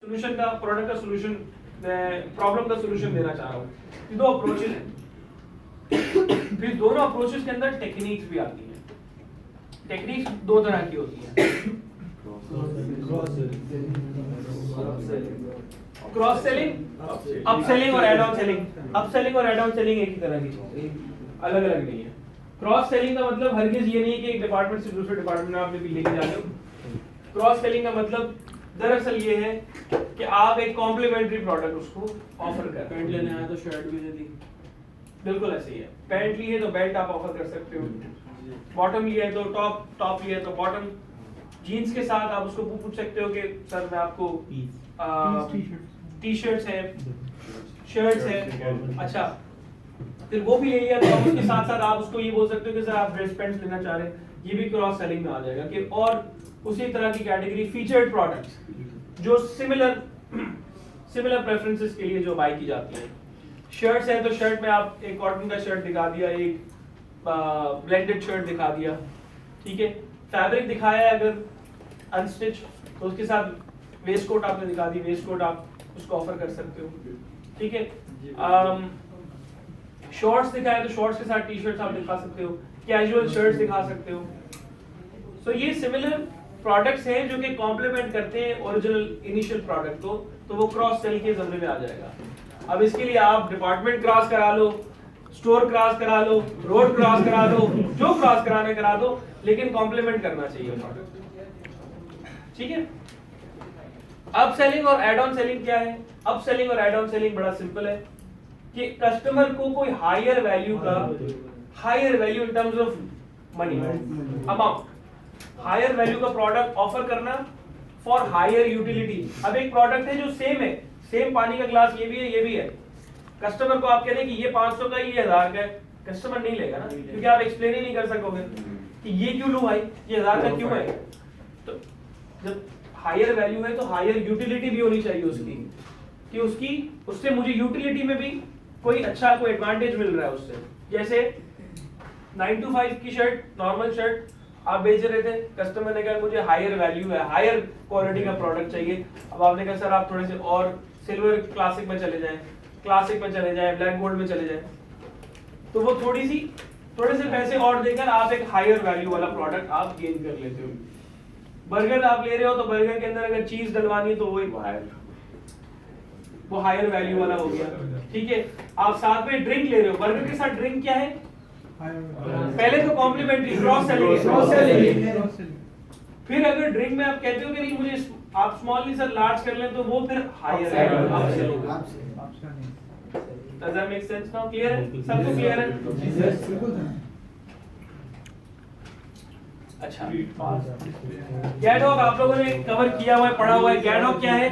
Solution का, product का solution, problem का सोल्यूशन देना चाह रहा हूँ। ये दो अप्रोचेज हैं। फिर दोनों अप्रोचेज के अंदर टेक्निक्स भी आती हैं। टेक्निक्स दो तरह की होती हैं, क्रॉस सेलिंग, अपसेलिंग और एड ऑन सेलिंग। अपसेलिंग और एड ऑन सेलिंग एक ही तरह की, अलग अलग नहीं है। क्रॉस सेलिंग का मतलब हरगिज ये नहीं है कि एक डिपार्टमेंट से दूसरे डिपार्टमेंट में आप लेके जा रहे हो। क्रॉस सेलिंग का मतलब दरअसल ये है कि आप एक कॉम्प्लीमेंट्री प्रोडक्ट उसको ऑफर कर, पैंट लेने आया तो शर्ट भी दे दी। बिल्कुल ऐसे ही है। पैंट ली है तो बेल्ट आप ऑफर कर सकते हो, बॉटम लिया है तो टॉप, टॉप लिया है तो बॉटम। जीन्स के साथ आप उसको पूछ सकते हो कि सर मैं आपको टी शर्ट्स है, शर्ट्स है, अच्छा फिर वो भी ले लिया तो आप उसके साथ साथ आप उसको ये बोल सकते हो कि सर आप ड्रेस पैंट्स लेना चाह रहे हैं, ये भी क्रॉस सेलिंग में आ जाएगा। कि और उसी तरह की कैटेगरी फीचर्ड प्रोडक्ट्स जो सिमिलर प्रेफरेंसेस के लिए जो बाय की जाती है। शर्ट्स है तो शर्ट में आप एक कॉटन का शर्ट दिखा दिया, एक ब्लेंडेड शर्ट दिखा दिया, ठीक है। फैब्रिक दिखाया है अगर अनस्टिच तो उसके साथ वेस्ट कोट आपने दिखा दी, वेस्ट कोट आप उसको ऑफर कर सकते हो, ठीक है। शॉर्ट्स दिखाया तो शॉर्ट्स के साथ टी शर्ट्स आप दिखा सकते हो, कैजुअल शर्ट्स दिखा सकते हो। सो ये सिमिलर प्रोडक्ट्स हैं जो कि कॉम्प्लीमेंट करते हैं ओरिजिनल इनिशियल प्रोडक्ट को, तो वो क्रॉस सेल के ज़मरे में आ जाएगा। अब इसके लिए आप डिपार्टमेंट क्रॉस करा लो, स्टोर क्रॉस करा लो, रोड क्रॉस करा दो, जो क्रॉस कराने करा दो, लेकिन कॉम्प्लीमेंट करना चाहिए प्रोडक्ट, ठीक है। अप सेलिंग और एड ऑन सेलिंग क्या है? अप सेलिंग और एड ऑन सेलिंग बड़ा सिंपल है कि कस्टमर को कोई higher value in terms of money amount, higher value का प्रोडक्ट ऑफर करना फॉर हायर यूटिलिटी। अब एक प्रोडक्ट है जो सेम है, सेम पानी का ग्लास ये भी है, ये भी है। कस्टमर को आप कह रहे हैं कि ये 500 का, ये 1000 का है, कस्टमर नहीं लेगा ना, क्योंकि आप एक्सप्लेन ही नहीं कर सकोगे कि ये क्यों लूं भाई, ये 1000 का क्यों है। तो जब हायर वैल्यू है तो हायर यूटिलिटी भी होनी चाहिए उसकी, कि उससे मुझे यूटिलिटी में भी कोई अच्छा कोई एडवांटेज मिल रहा है उससे। जैसे 9 to 5 की शर्ट, नॉर्मल शर्ट आप बेच रहे थे, कस्टमर ने कहा मुझे हायर वैल्यू है, हायर क्वालिटी का प्रोडक्ट चाहिए। अब आपने कहा सर आप थोड़े से और सिल्वर क्लासिक में चले जाएं, क्लासिक में चले जाएं, ब्लैक गोल्ड में चले जाएं, तो वो थोड़े से पैसे और देकर आप एक हायर वैल्यू वाला प्रोडक्ट आप गेन कर लेते हो। बर्गर आप ले रहे हो तो बर्गर के अंदर अगर चीज डलवानी है तो वो हायर वैल्यू वाला हो गया, ठीक है। आप साथ में ड्रिंक ले रहे हो, बर्गर के साथ ड्रिंक क्या है? पहले तो कॉम्प्लीमेंट्री क्रॉस सेलिंग। फिर अगर ड्रिंक में आप कहते हो कि नहीं मुझे आप स्मॉल नहीं सर लार्ज कर लें, तो वो फिर हायर है। Does that make sense now? Clear है? सबको क्लियर है? अच्छा, गैडॉग आप लोगों ने कवर किया हुआ है, पढ़ा हुआ है। गैडॉग क्या है?